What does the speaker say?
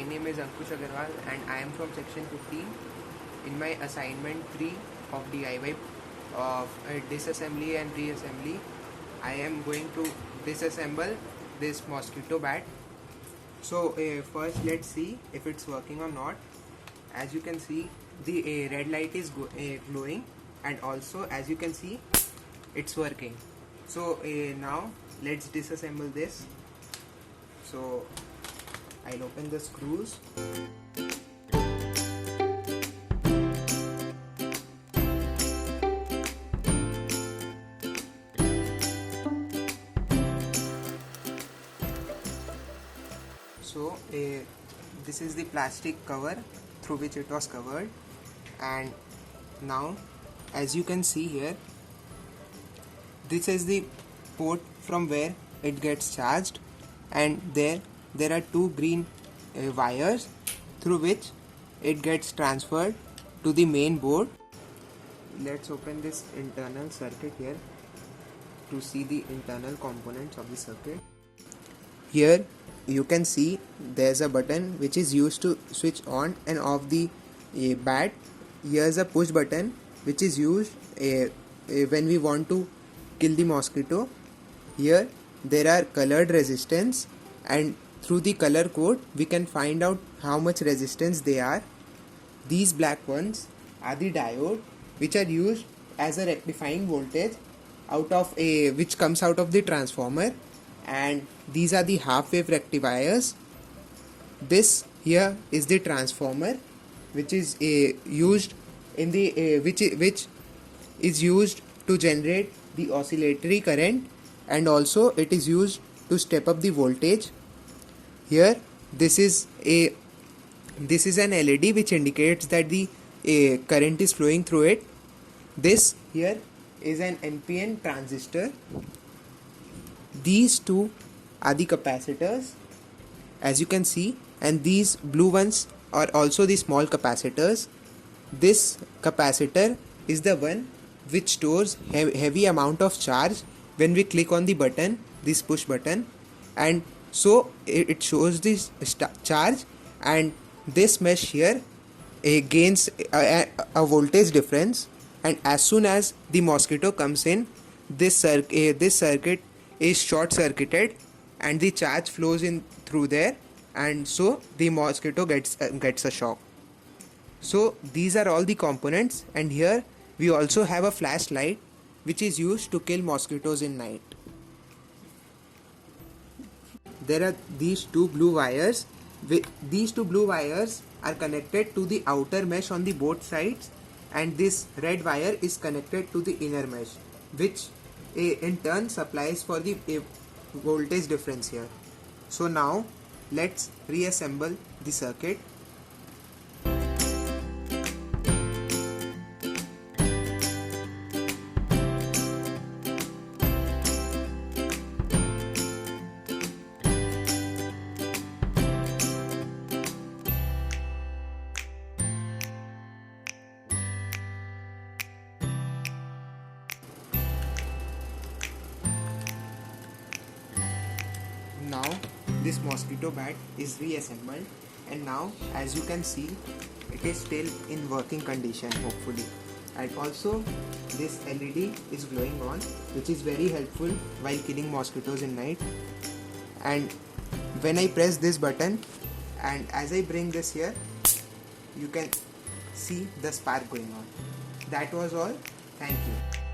name is Ankush Agarwal and I am from section 15. In my assignment 3 of DIY of disassembly and reassembly, I am going to disassemble this mosquito bat. So first let's see if it's working or not. As you can see, the red light is glowing, and also as you can see, it's working. So now let's disassemble this. So I'll open the screws. So this is the plastic cover through which it was covered, and now as you can see here, this is the port from where it gets charged, and there are two green wires through which it gets transferred to the main board. Let's open this internal circuit here to see the internal components of the circuit. Here you can see there's a button which is used to switch on and off the bat. Here's a push button which is used when we want to kill the mosquito. Here there are colored resistance, and through the color code we can find out how much resistance they are. These black ones are the diode which are used as a rectifying voltage out of which comes out of the transformer, and these are the half wave rectifiers. This here is the transformer which is used in the which is used to generate the oscillatory current, and also it is used to step up the voltage. Here this is an LED which indicates that the current is flowing through it. This here is an NPN transistor. These two are the capacitors, as you can see, and these blue ones are also the small capacitors. This capacitor is the one which stores heavy amount of charge when we click on the button, this push button, and so it shows this charge, and this mesh here gains a voltage difference, and as soon as the mosquito comes in, this circuit is short circuited and the charge flows in through there, and so the mosquito gets a shock. So these are all the components, and here we also have a flashlight which is used to kill mosquitoes in night. There are these two blue wires. These two blue wires are connected to the outer mesh on the both sides, and this red wire is connected to the inner mesh, which in turn supplies for the voltage difference here. So now let's reassemble the circuit. Now this mosquito bat is reassembled, and now as you can see, it is still in working condition, hopefully. And also this LED is glowing on, which is very helpful while killing mosquitoes in night. And when I press this button and as I bring this here, you can see the spark going on. That was all. Thank you.